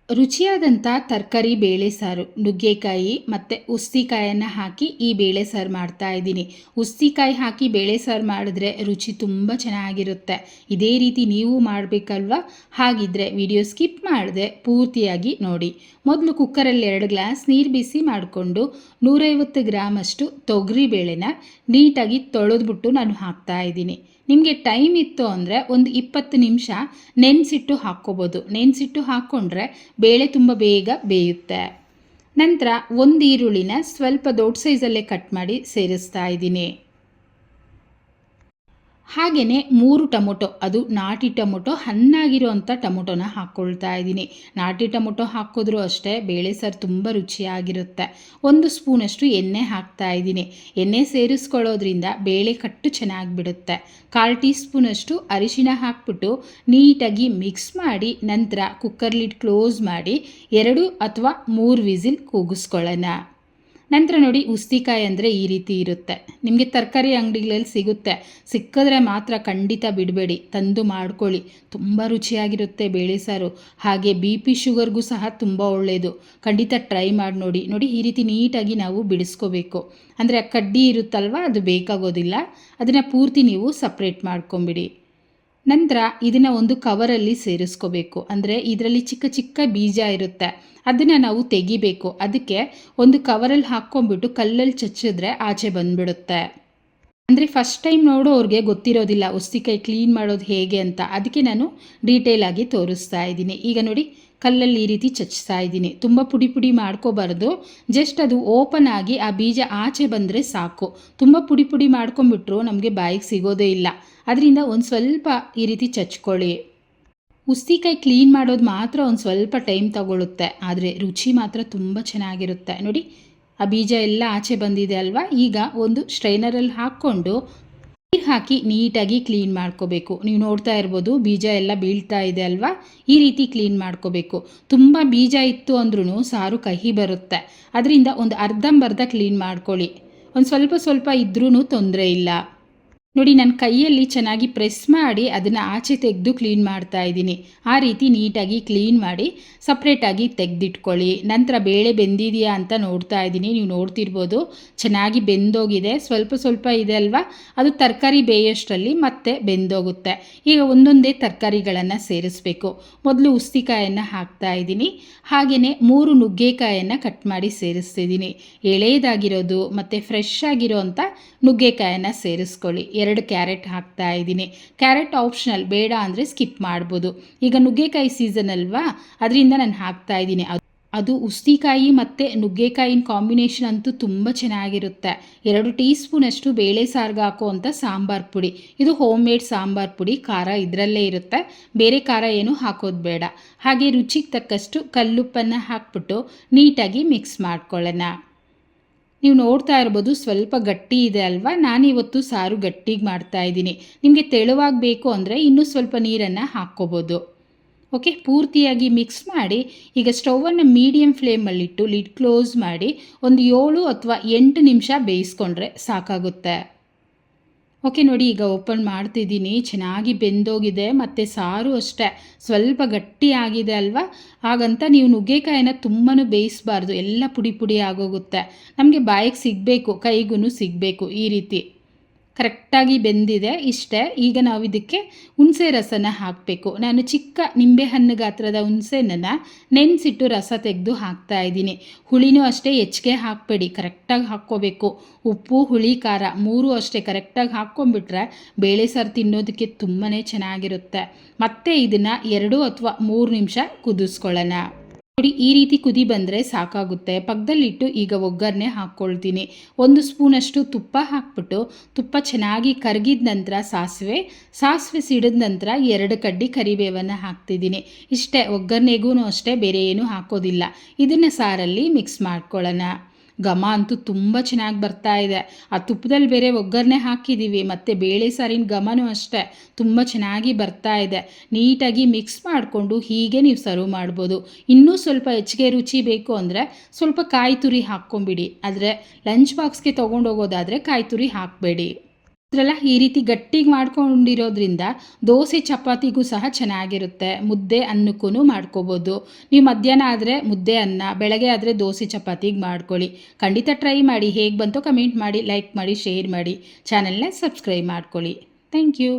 ರುಚಿಯಾದಂಥ ತರಕಾರಿ ಬೇಳೆ ಸಾರು ನುಗ್ಗೆಕಾಯಿ ಮತ್ತು ಉಸ್ತಿಕಾಯನ್ನು ಹಾಕಿ ಈ ಬೇಳೆ ಸಾರು ಮಾಡ್ತಾ ಇದ್ದೀನಿ. ಉಸ್ತಿಕಾಯಿ ಹಾಕಿ ಬೇಳೆ ಸಾರು ಮಾಡಿದ್ರೆ ರುಚಿ ತುಂಬ ಚೆನ್ನಾಗಿರುತ್ತೆ. ಇದೇ ರೀತಿ ನೀವು ಮಾಡಬೇಕಲ್ವ? ಹಾಗಿದ್ರೆ ವಿಡಿಯೋ ಸ್ಕಿಪ್ ಮಾಡದೆ ಪೂರ್ತಿಯಾಗಿ ನೋಡಿ. ಮೊದಲು ಕುಕ್ಕರಲ್ಲಿ 2 ಗ್ಲಾಸ್ ನೀರು ಬಿಸಿ ಮಾಡಿಕೊಂಡು 150 ಗ್ರಾಮಷ್ಟು ತೊಗರಿ ಬೇಳೆನ ನೀಟಾಗಿ ತೊಳೆದ್ಬಿಟ್ಟು ನಾನು ಹಾಕ್ತಾ ಇದ್ದೀನಿ. ನಿಮಗೆ ಟೈಮ್ ಇತ್ತು ಅಂದರೆ ಒಂದು 20 ನಿಮಿಷ ನೆನೆಸಿಟ್ಟು ಹಾಕ್ಕೋಬೋದು. ನೆನೆಸಿಟ್ಟು ಹಾಕ್ಕೊಂಡ್ರೆ ಬೇಳೆ ತುಂಬ ಬೇಗ ಬೇಯುತ್ತೆ. ನಂತರ ಒಂದು ಈರುಳ್ಳಿನ ಸ್ವಲ್ಪ ದೊಡ್ಡ ಸೈಜಲ್ಲೇ ಕಟ್ ಮಾಡಿ ಸೇರಿಸ್ತಾ ಇದ್ದೀನಿ. ಹಾಗೆಯೇ 3 ಟೊಮೊಟೊ, ಅದು ನಾಟಿ ಟೊಮೊಟೊ, ಹಣ್ಣಾಗಿರೋವಂಥ ಟೊಮೊಟೊನ ಹಾಕ್ಕೊಳ್ತಾ ಇದ್ದೀನಿ. ನಾಟಿ ಟೊಮೊಟೊ ಹಾಕಿದ್ರೂ ಅಷ್ಟೇ ಬೇಳೆ ಸಾರು ತುಂಬ ರುಚಿಯಾಗಿರುತ್ತೆ. 1 ಸ್ಪೂನಷ್ಟು ಎಣ್ಣೆ ಹಾಕ್ತಾ ಇದ್ದೀನಿ. ಎಣ್ಣೆ ಸೇರಿಸ್ಕೊಳ್ಳೋದ್ರಿಂದ ಬೇಳೆ ಕಟ್ಟು ಚೆನ್ನಾಗಿ ಬಿಡುತ್ತೆ. 1/4 ಟೀ ಸ್ಪೂನಷ್ಟು ಅರಿಶಿನ ಹಾಕ್ಬಿಟ್ಟು ನೀಟಾಗಿ ಮಿಕ್ಸ್ ಮಾಡಿ ನಂತರ ಕುಕ್ಕರ್ ಲಿಡ್ ಕ್ಲೋಸ್ ಮಾಡಿ 2 ಅಥವಾ 3 ವಿಸಿಲ್ ಕೂಗಿಸ್ಕೊಳ್ಳೋಣ. ನಂತರ ನೋಡಿ, ಉಸ್ತಿಕಾಯಿ ಅಂದರೆ ಈ ರೀತಿ ಇರುತ್ತೆ. ನಿಮಗೆ ತರಕಾರಿ ಅಂಗಡಿಗಳಲ್ಲಿ ಸಿಗುತ್ತೆ. ಸಿಕ್ಕಿದ್ರೆ ಮಾತ್ರ ಖಂಡಿತ ಬಿಡಬೇಡಿ, ತಂದು ಮಾಡ್ಕೊಳ್ಳಿ. ತುಂಬ ರುಚಿಯಾಗಿರುತ್ತೆ ಬೇಳೆ ಸಾರು. ಹಾಗೆ BP ಶುಗರ್ಗೂ ಸಹ ತುಂಬ ಒಳ್ಳೆಯದು. ಖಂಡಿತ ಟ್ರೈ ಮಾಡಿ ನೋಡಿ. ನೋಡಿ, ಈ ರೀತಿ ನೀಟಾಗಿ ನಾವು ಬಿಡಿಸ್ಕೋಬೇಕು. ಅಂದರೆ ಆ ಕಡ್ಡಿ ಇರುತ್ತಲ್ವ, ಅದು ಬೇಕಾಗೋದಿಲ್ಲ. ಅದನ್ನು ಪೂರ್ತಿ ನೀವು ಸಪ್ರೇಟ್ ಮಾಡ್ಕೊಂಬಿಡಿ. ನಂತರ ಇದನ್ನು ಒಂದು ಕವರಲ್ಲಿ ಸೇರಿಸ್ಕೋಬೇಕು. ಅಂದರೆ ಇದರಲ್ಲಿ ಚಿಕ್ಕ ಚಿಕ್ಕ ಬೀಜ ಇರುತ್ತೆ, ಅದನ್ನು ನಾವು ತೆಗಿಬೇಕು. ಅದಕ್ಕೆ ಒಂದು ಕವರಲ್ಲಿ ಹಾಕ್ಕೊಂಬಿಟ್ಟು ಕಲ್ಲಲ್ಲಿ ಚಚ್ಚಿದ್ರೆ ಆಚೆ ಬಂದುಬಿಡುತ್ತೆ. ಅಂದರೆ ಫಸ್ಟ್ ಟೈಮ್ ನೋಡೋರಿಗೆ ಗೊತ್ತಿರೋದಿಲ್ಲ ಉಸ್ತಿಕಾಯಿ ಕ್ಲೀನ್ ಮಾಡೋದು ಹೇಗೆ ಅಂತ. ಅದಕ್ಕೆ ನಾನು ಡೀಟೇಲಾಗಿ ತೋರಿಸ್ತಾ ಇದ್ದೀನಿ. ಈಗ ನೋಡಿ, ಕಲ್ಲಲ್ಲಿ ಈ ರೀತಿ ಚಚ್ತಾ ಇದ್ದೀನಿ. ತುಂಬ ಪುಡಿ ಪುಡಿ ಮಾಡ್ಕೋಬಾರ್ದು. ಜಸ್ಟ್ ಅದು ಓಪನ್ ಆಗಿ ಆ ಬೀಜ ಆಚೆ ಬಂದರೆ ಸಾಕು. ತುಂಬ ಪುಡಿ ಪುಡಿ ಮಾಡ್ಕೊಂಬಿಟ್ರು ನಮಗೆ ಬಾಯಿಗೆ ಸಿಗೋದೇ ಇಲ್ಲ. ಅದರಿಂದ ಒಂದು ಸ್ವಲ್ಪ ಈ ರೀತಿ ಚಚ್ಕೊಳ್ಳಿ. ಉಸ್ತಿಕಾಯಿ ಕ್ಲೀನ್ ಮಾಡೋದು ಮಾತ್ರ ಒಂದು ಸ್ವಲ್ಪ ಟೈಮ್ ತಗೊಳ್ಳುತ್ತೆ, ಆದರೆ ರುಚಿ ಮಾತ್ರ ತುಂಬ ಚೆನ್ನಾಗಿರುತ್ತೆ. ನೋಡಿ, ಆ ಬೀಜ ಎಲ್ಲ ಆಚೆ ಬಂದಿದೆ ಅಲ್ವಾ? ಈಗ ಒಂದು ಸ್ಟ್ರೈನರಲ್ಲಿ ಹಾಕ್ಕೊಂಡು ನೀರು ಹಾಕಿ ನೀಟಾಗಿ ಕ್ಲೀನ್ ಮಾಡ್ಕೋಬೇಕು. ನೀವು ನೋಡ್ತಾ ಇರ್ಬೋದು, ಬೀಜ ಎಲ್ಲ ಬೀಳ್ತಾ ಇದೆ ಅಲ್ವಾ? ಈ ರೀತಿ ಕ್ಲೀನ್ ಮಾಡ್ಕೋಬೇಕು. ತುಂಬ ಬೀಜ ಇತ್ತು ಅಂದ್ರೂ ಸಾರು ಕಹಿ ಬರುತ್ತೆ. ಅದರಿಂದ ಒಂದು ಅರ್ಧಂಬರ್ಧ ಕ್ಲೀನ್ ಮಾಡ್ಕೊಳ್ಳಿ. ಒಂದು ಸ್ವಲ್ಪ ಸ್ವಲ್ಪ ಇದ್ರೂ ತೊಂದರೆ ಇಲ್ಲ. ನೋಡಿ, ನನ್ನ ಕೈಯಲ್ಲಿ ಚೆನ್ನಾಗಿ ಪ್ರೆಸ್ ಮಾಡಿ ಅದನ್ನು ಆಚೆ ತೆಗೆದು ಕ್ಲೀನ್ ಮಾಡ್ತಾ ಇದ್ದೀನಿ. ಆ ರೀತಿ ನೀಟಾಗಿ ಕ್ಲೀನ್ ಮಾಡಿ ಸಪ್ರೇಟಾಗಿ ತೆಗೆದಿಟ್ಕೊಳ್ಳಿ. ನಂತರ ಬೇಳೆ ಬೆಂದಿದೆಯಾ ಅಂತ ನೋಡ್ತಾ ಇದ್ದೀನಿ. ನೀವು ನೋಡ್ತಿರ್ಬೋದು, ಚೆನ್ನಾಗಿ ಬೆಂದೋಗಿದೆ. ಸ್ವಲ್ಪ ಸ್ವಲ್ಪ ಇದೆ ಅಲ್ವಾ? ಅದು ತರಕಾರಿ ಬೇಯೋಷ್ಟರಲ್ಲಿ ಮತ್ತೆ ಬೆಂದೋಗುತ್ತೆ. ಈಗ ಒಂದೊಂದೇ ತರಕಾರಿಗಳನ್ನು ಸೇರಿಸಬೇಕು. ಮೊದಲು ಉಸ್ತಿಕಾಯನ್ನು ಹಾಕ್ತಾ ಇದ್ದೀನಿ. ಹಾಗೆಯೇ 3 ನುಗ್ಗೆಕಾಯನ್ನು ಕಟ್ ಮಾಡಿ ಸೇರಿಸ್ತಿದ್ದೀನಿ. ಎಳೆಯದಾಗಿರೋದು ಮತ್ತು ಫ್ರೆಶ್ ಆಗಿರೋ ಅಂಥ ನುಗ್ಗೆಕಾಯನ್ನು ಸೇರಿಸ್ಕೊಳ್ಳಿ. 2 ಕ್ಯಾರೆಟ್ ಹಾಕ್ತಾ ಇದ್ದೀನಿ. ಕ್ಯಾರೆಟ್ ಆಪ್ಷನಲ್, ಬೇಡ ಅಂದರೆ ಸ್ಕಿಪ್ ಮಾಡ್ಬೋದು. ಈಗ ನುಗ್ಗೆಕಾಯಿ ಸೀಸನ್ ಅಲ್ವಾ, ಅದರಿಂದ ನಾನು ಹಾಕ್ತಾ ಇದ್ದೀನಿ. ಅದು ಉಸ್ತಿಕಾಯಿ ಮತ್ತು ನುಗ್ಗೆಕಾಯಿನ ಕಾಂಬಿನೇಷನ್ ಅಂತೂ ತುಂಬ ಚೆನ್ನಾಗಿರುತ್ತೆ. 2 ಟೀ ಸ್ಪೂನಷ್ಟು ಬೇಳೆ ಸಾರಿಗೆ ಹಾಕುವಂಥ ಸಾಂಬಾರು ಪುಡಿ. ಇದು ಹೋಮ್ ಮೇಡ್ ಸಾಂಬಾರು ಪುಡಿ. ಖಾರ ಇದರಲ್ಲೇ ಇರುತ್ತೆ, ಬೇರೆ ಖಾರ ಏನು ಹಾಕೋದು ಬೇಡ. ಹಾಗೆ ರುಚಿಗೆ ತಕ್ಕಷ್ಟು ಕಲ್ಲುಪ್ಪನ್ನು ಹಾಕ್ಬಿಟ್ಟು ನೀಟಾಗಿ ಮಿಕ್ಸ್ ಮಾಡ್ಕೊಳ್ಳೋಣ. ನೀವು ನೋಡ್ತಾ ಇರ್ಬೋದು, ಸ್ವಲ್ಪ ಗಟ್ಟಿ ಇದೆ ಅಲ್ವಾ? ನಾನಿವತ್ತು ಸಾರು ಗಟ್ಟಿಗೆ ಮಾಡ್ತಾ ಇದ್ದೀನಿ. ನಿಮಗೆ ತೆಳುವಾಗಿ ಬೇಕು ಅಂದರೆ ಇನ್ನೂ ಸ್ವಲ್ಪ ನೀರನ್ನು ಹಾಕ್ಕೋಬೋದು. ಓಕೆ, ಪೂರ್ತಿಯಾಗಿ ಮಿಕ್ಸ್ ಮಾಡಿ ಈಗ ಸ್ಟೌವನ್ನು ಮೀಡಿಯಮ್ ಫ್ಲೇಮಲ್ಲಿಟ್ಟು ಲಿಡ್ ಕ್ಲೋಸ್ ಮಾಡಿ ಒಂದು 7 ಅಥವಾ 8 ನಿಮಿಷ ಬೇಯಿಸ್ಕೊಂಡ್ರೆ ಸಾಕಾಗುತ್ತೆ. ಓಕೆ, ನೋಡಿ, ಈಗ ಓಪನ್ ಮಾಡ್ತಿದ್ದೀನಿ. ಚೆನ್ನಾಗಿ ಬೆಂದೋಗಿದೆ ಮತ್ತು ಸಾರು ಅಷ್ಟೇ ಸ್ವಲ್ಪ ಗಟ್ಟಿ ಆಗಿದೆ ಅಲ್ವಾ? ಹಾಗಂತ ನೀವು ನುಗ್ಗೆಕಾಯಿನ ತುಂಬಾ ಬೇಯಿಸಬಾರ್ದು, ಎಲ್ಲ ಪುಡಿ ಪುಡಿ ಆಗೋಗುತ್ತೆ. ನಮಗೆ ಬಾಯಿಗೆ ಸಿಗಬೇಕು, ಕೈಗೂ ಸಿಗಬೇಕು. ಈ ರೀತಿ ಕರೆಕ್ಟಾಗಿ ಬೆಂದಿದೆ, ಇಷ್ಟೇ. ಈಗ ನಾವು ಇದಕ್ಕೆ ಹುಣಸೆ ರಸನ ಹಾಕಬೇಕು. ನಾನು ಚಿಕ್ಕ ನಿಂಬೆಹಣ್ಣು ಗಾತ್ರದ ಹುಣಸೆನ ನೆನೆಸಿಟ್ಟು ರಸ ತೆಗೆದು ಹಾಕ್ತಾ ಇದ್ದೀನಿ. ಹುಳಿನೂ ಅಷ್ಟೇ ಹೆಚ್ಚಿಗೆ ಹಾಕಬೇಡಿ, ಕರೆಕ್ಟಾಗಿ ಹಾಕ್ಕೋಬೇಕು. ಉಪ್ಪು, ಹುಳಿ, ಖಾರ 3 ಅಷ್ಟೇ ಕರೆಕ್ಟಾಗಿ ಹಾಕ್ಕೊಂಡ್ಬಿಟ್ರೆ ಬೇಳೆ ಸಾರು ತಿನ್ನೋದಕ್ಕೆ ತುಂಬಾ ಚೆನ್ನಾಗಿರುತ್ತೆ. ಮತ್ತು ಇದನ್ನು 2 ಅಥವಾ 3 ನಿಮಿಷ ಕುದಿಸ್ಕೊಳ್ಳೋಣ. ನೋಡಿ, ಈ ರೀತಿ ಕುದಿ ಬಂದರೆ ಸಾಕಾಗುತ್ತೆ. ಪಕ್ಕದಲ್ಲಿಟ್ಟು ಈಗ ಒಗ್ಗರಣೆ ಹಾಕ್ಕೊಳ್ತೀನಿ. 1 ಸ್ಪೂನಷ್ಟು ತುಪ್ಪ ಹಾಕ್ಬಿಟ್ಟು ತುಪ್ಪ ಚೆನ್ನಾಗಿ ಕರಗಿದ ನಂತರ ಸಾಸಿವೆ ಸಿಡಿದ ನಂತರ 2 ಕಡ್ಡಿ ಕರಿಬೇವನ್ನು ಹಾಕ್ತಿದ್ದೀನಿ. ಇಷ್ಟೇ, ಒಗ್ಗರಣೆಗೂ ಅಷ್ಟೇ, ಬೇರೆ ಏನೂ ಹಾಕೋದಿಲ್ಲ. ಇದನ್ನು ಸಾರಲ್ಲಿ ಮಿಕ್ಸ್ ಮಾಡ್ಕೊಳ್ಳೋಣ. ಘಮ ಅಂತೂ ತುಂಬ ಚೆನ್ನಾಗಿ ಬರ್ತಾ ಇದೆ. ಆ ತುಪ್ಪದಲ್ಲಿ ಬೇರೆ ಒಗ್ಗರಣೆ ಹಾಕಿದ್ದೀವಿ, ಮತ್ತು ಬೇಳೆ ಸಾರಿನ ಘಮನೂ ಅಷ್ಟೇ ತುಂಬ ಚೆನ್ನಾಗಿ ಬರ್ತಾ ಇದೆ. ನೀಟಾಗಿ ಮಿಕ್ಸ್ ಮಾಡಿಕೊಂಡು ಹೀಗೆ ನೀವು ಸರ್ವ್ ಮಾಡ್ಬೋದು. ಇನ್ನೂ ಸ್ವಲ್ಪ ಹೆಚ್ಚಿಗೆ ರುಚಿ ಬೇಕು ಅಂದರೆ ಸ್ವಲ್ಪ ಕಾಯಿ ತುರಿ ಹಾಕ್ಕೊಂಬಿಡಿ. ಆದರೆ ಲಂಚ್ ಬಾಕ್ಸ್ಗೆ ತೊಗೊಂಡೋಗೋದಾದರೆ ಕಾಯಿ ತುರಿ ಹಾಕಬೇಡಿ. ಇದ್ರಲ್ಲ ಈ ರೀತಿ ಗಟ್ಟಿಗೆ ಮಾಡ್ಕೊಂಡಿರೋದ್ರಿಂದ ದೋಸೆ ಚಪಾತಿಗೂ ಸಹ ಚೆನ್ನಾಗಿರುತ್ತೆ. ಮುದ್ದೆ ಅನ್ನಕ್ಕೂ ಮಾಡ್ಕೋಬೋದು. ನೀವು ಮಧ್ಯಾಹ್ನ ಆದರೆ ಮುದ್ದೆ ಅನ್ನ, ಬೆಳಗ್ಗೆ ಆದರೆ ದೋಸೆ ಚಪಾತಿಗೆ ಮಾಡ್ಕೊಳ್ಳಿ. ಖಂಡಿತ ಟ್ರೈ ಮಾಡಿ. ಹೇಗೆ ಬಂತೋ ಕಮೆಂಟ್ ಮಾಡಿ, ಲೈಕ್ ಮಾಡಿ, ಶೇರ್ ಮಾಡಿ. ಚಾನಲ್ನ ಸಬ್ಸ್ಕ್ರೈಬ್ ಮಾಡ್ಕೊಳ್ಳಿ. Thank you.